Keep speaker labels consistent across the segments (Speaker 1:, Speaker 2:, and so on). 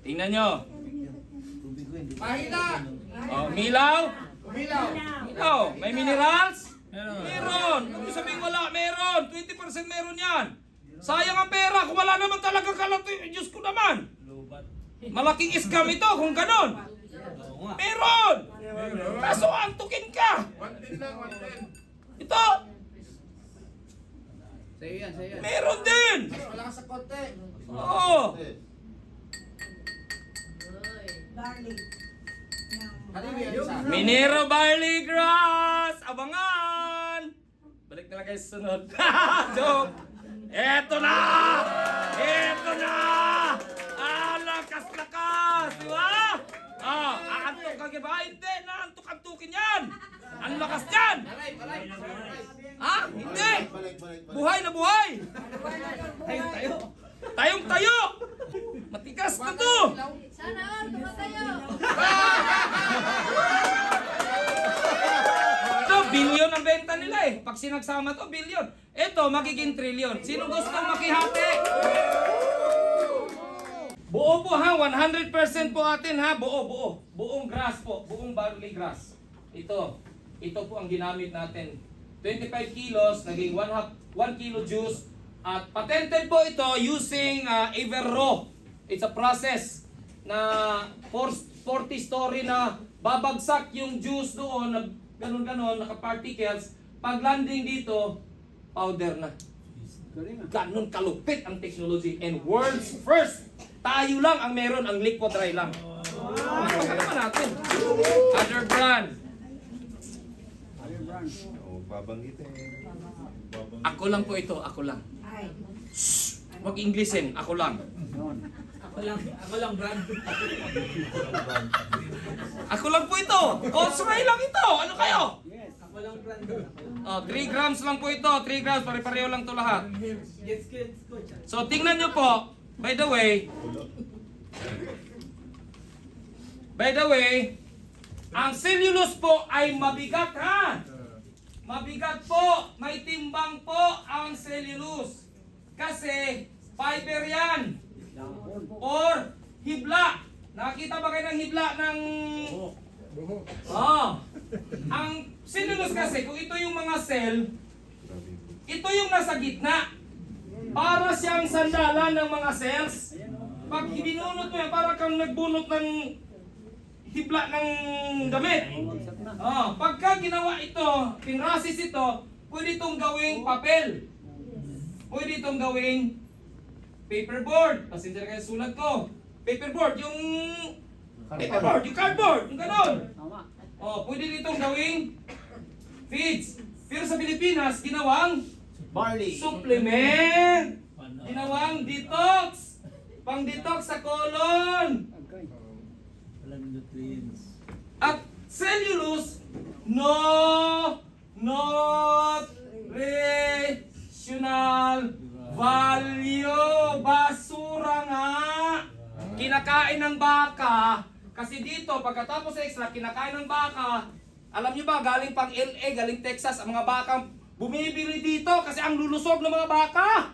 Speaker 1: Tingnan nyo.
Speaker 2: Mahina!
Speaker 1: Oh, milaw.
Speaker 2: Umilaw!
Speaker 1: Milaw. May minerals? Meron. Kung sabihin wala, meron. 20% meron yan. Sayang ang pera kung wala naman talaga kalat. Diyos ko naman. Malaking scam ito kung ganon. Meron. Kaso antukin ka.
Speaker 2: 110 lang, 110.
Speaker 1: Ito.
Speaker 3: Sa'yo yan, sa'yo yan.
Speaker 1: Meron din.
Speaker 2: Wala ka sa konti.
Speaker 1: Oo.
Speaker 4: Barley.
Speaker 2: Halili yan isa.
Speaker 1: Minero Barley Grass. Abangan. Balik na lang kayo sa sunod. Joke. Eto na. Eto na. Lakas-lakas. Diba? Aantok ka ba? Hindi. Naantok-antukin yan. Ang lakas yan.
Speaker 2: Balay!
Speaker 1: Ha? Hindi. Buhay na buhay.
Speaker 3: Tayo.
Speaker 1: Tayong tayo. Matigas na to.
Speaker 4: Sana all, tumatayo.
Speaker 1: Ito, bilyon ang benta nila eh. Pag sinagsama to, bilyon. Ito, magiging trilyon. Sino gustong makihati? Buo po ha, 100% po atin ha. Buo. Buong grass po, buong barley grass. Ito po ang ginamit natin. 25 kilos, naging 1 kilo juice. At patented po ito using Averro. It's a process na 40 story na babagsak yung juice doon na ganon-ganon, naka-particles. Pag landing dito, powder na. Ganon kalupit ang technology. And world's first. Tayo lang ang meron, ang liquid dry lang. Baka naman natin. Other brand.
Speaker 5: Babanggitin.
Speaker 1: Ako lang po ito, ako lang.
Speaker 4: Ay.
Speaker 1: Huwag Englishin, ako lang.
Speaker 3: Ako lang brand.
Speaker 1: Ako lang po ito. Osray lang ito. Ano kayo?
Speaker 3: Ako lang brand.
Speaker 1: 3 grams lang po ito. 3 grams, pare-pareho lang to lahat.
Speaker 3: Gets coach.
Speaker 1: So tingnan nyo po. By the way, ang cellulose po ay mabigat ha. Mabigat po, may timbang po ang cellulose. Kasi fiber yan. Or hibla. Nakakita ba kayo ng hibla ng... Ang cellulose kasi, kung ito yung mga cell, ito yung nasa gitna. Para siyang sandalan ng mga cells. Pag binunot mo yan, para kang nagbunot ng hibla ng damit. Pagka ginawa ito, pinrasis ito, pwede itong gawing papel. Pwede itong gawing paperboard. Pasensya na kayo sulat ko. Paperboard, yung cardboard, yung ganon. Pwede ditong gawing feeds. Pero sa Pilipinas, ginawang
Speaker 3: Barley.
Speaker 1: supplement. Ginawang detox. Pang-detox sa colon.
Speaker 3: Walang nutrients.
Speaker 1: At cellulose, no nutritional value. Basura nga. Kinakain ng baka. Kasi dito, pagkatapos sa extra, kinakain ng baka. Alam nyo ba, galing pang LA, galing Texas, ang mga bakang bumibili dito kasi ang lulusog ng mga baka.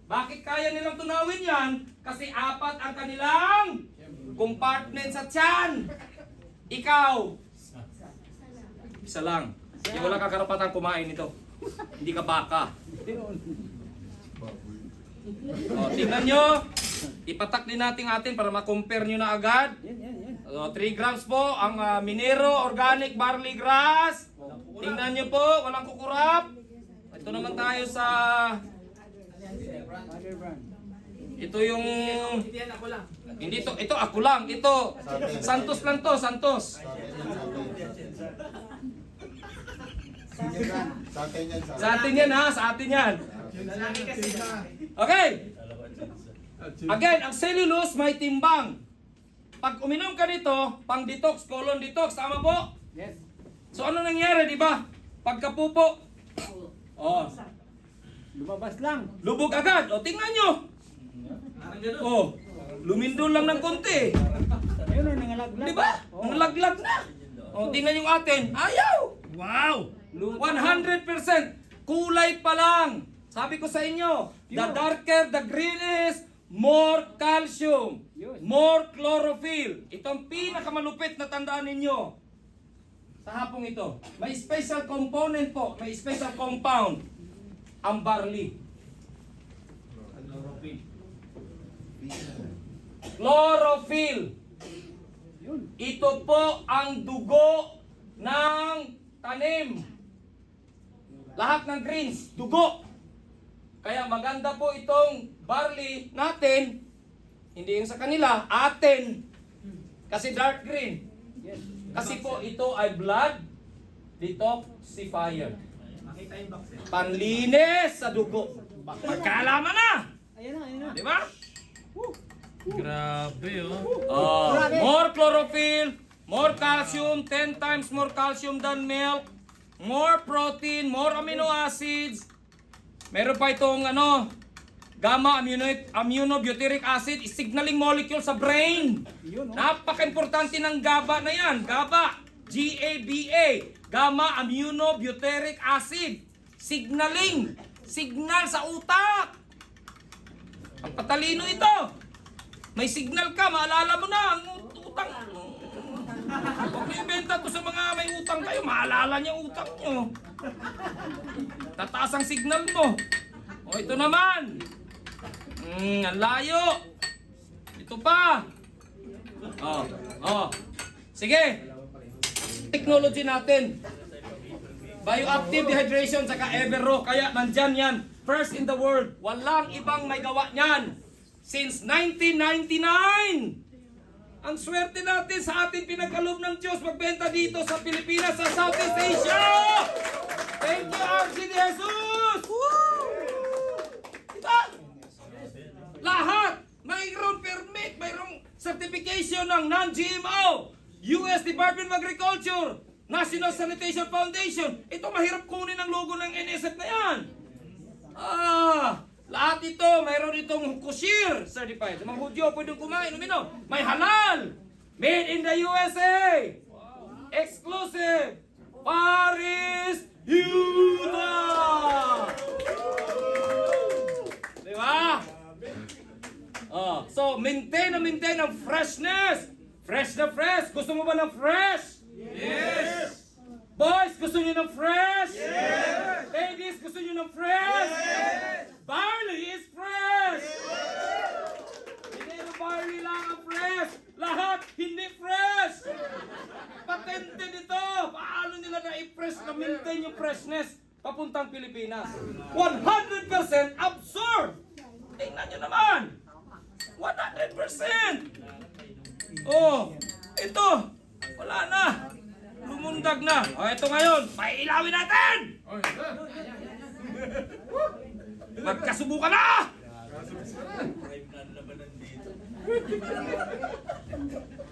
Speaker 1: Bakit kaya nilang tunawin yan? Kasi 4 ang kanilang compartment sa tiyan. Ikaw, isa lang. Hindi wala ka karapatan kumain ito. Hindi ka baka. Tingnan nyo. Ipatak din natin para ma-compare nyo na agad. 3 grams po ang Minero Organic Barley Grass. Tingnan nyo po, walang kukurap. Ito naman tayo sa... Ito yung...
Speaker 3: Hindi yan ako lang.
Speaker 1: Hindi to, ito ako lang. Ito, Santos lang to, Santos.
Speaker 5: Sa atin yan,
Speaker 1: Sa atin yan ha, sa atin yan.
Speaker 3: Lalaki kasi.
Speaker 1: Okay. Again, ang cellulose may timbang. Pag uminom ka nito, pang detox, colon detox, tama po?
Speaker 3: Yes.
Speaker 1: So ano nangyari, di ba? Pagkapupo,
Speaker 3: Lumabas lang.
Speaker 1: lubog agad. O tingnan nyo.
Speaker 3: Parang ganun.
Speaker 1: Lumindol lang ng konti.
Speaker 3: Ayun o, nangalaglag.
Speaker 1: Di ba? Nalaglag na. O tingnan yung atin. Ayaw. Wow. 100% kulay pa lang. Sabi ko sa inyo, the darker the green is, more calcium.
Speaker 3: Yun.
Speaker 1: More chlorophyll. Ito ang pinakamalupit na tandaan ninyo. Sa hapong ito, may special component po, may special compound ang barley. Chlorophyll.
Speaker 3: Yun.
Speaker 1: Ito po ang dugo ng tanim. Lahat ng greens, dugo. Kaya maganda po itong barley natin, hindi yung sa kanila, atin. Kasi dark green.
Speaker 3: Yes.
Speaker 1: Kasi po ito ay blood detoxifier.
Speaker 3: Makita yung box eh.
Speaker 1: Panlinis sa dugo. Magkaalaman na!
Speaker 3: Ayan na.
Speaker 1: Di ba?
Speaker 6: Grabe, oh.
Speaker 1: More chlorophyll, more calcium, 10 times more calcium than milk, more protein, more amino acids. Meron pa itong gamma aminobutyric acid, signaling molecule sa brain.
Speaker 3: Yun, oh.
Speaker 1: Napaka-importante ng GABA na yan. GABA, G-A-B-A, gamma aminobutyric acid. Signaling, signal sa utak. Ang patalino ito. May signal ka, maalala mo na ang utang. Huwag niyo ibenta to sa mga may utang kayo, maalala niya ang utang niyo. Tataas ang signal mo. O ito naman. Ang layo. Ito pa. Sige. Technology natin. Bioactive dehydration saka Everro. Kaya nandyan yan. First in the world. Walang ibang may gawa niyan. Since 1999. Ang swerte natin sa ating pinagkaloob ng Diyos magbenta dito sa Pilipinas, sa Southeast Asia. Thank you, RC de Jesus. Diba? Lahat. Mayroong permit, mayroong certification ng non-GMO. US Department of Agriculture, National Sanitation Foundation. Ito mahirap kunin ang logo ng NSF na yan. Lahat ito, mayroon itong kosher certified. Mga Hudyo pwedeng kumain, uminom. May halal. Made in the USA. Exclusive. Paris, Utah. Diba? So, maintain ang freshness. Fresh na fresh. Gusto mo ba ng fresh? Yes! Boys, gusto niyo ng fresh? Yes! Ladies, gusto niyo ng fresh? Yes! Barley is fresh! Hindi na barley lang ang fresh. Lahat hindi fresh. Patente nito. Paano nila na-i-fresh na maintain yung freshness papuntang Pilipinas? 100% absorb. Tingnan nyo naman. 100%. Ito. Wala na. Lumundag na. Ito ngayon. Pailawin natin. Magkasubukan na!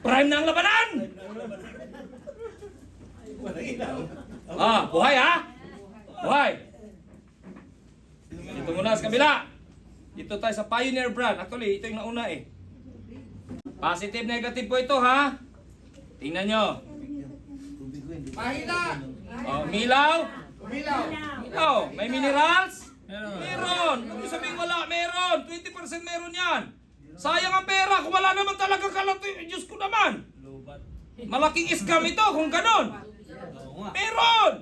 Speaker 1: Prime na ang labanan! Buhay ha? Buhay! Dito muna sa kabila. Dito tayo sa Pioneer brand. Actually, ito yung nauna eh. Positive, negative po ito ha? Tingnan nyo.
Speaker 2: Mahina.
Speaker 1: Milaw?
Speaker 2: Umilaw.
Speaker 1: Milaw. May minerals? Meron. Kung sabihin wala, meron. 20% meron yan. Sayang ang pera kung wala naman talaga kalat. Diyos ko naman. Malaking scam ito kung ganon. Meron.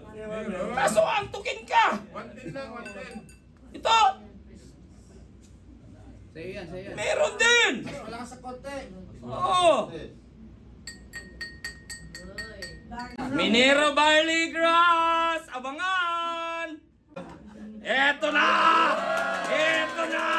Speaker 1: Kaso antukin ka.
Speaker 2: 110 lang, 110.
Speaker 1: Ito.
Speaker 3: Sa'yo yan.
Speaker 1: Meron din.
Speaker 2: Wala ka sa konti.
Speaker 1: Oo. Minero Barley Grass. Abangan. Eto na. Eto na.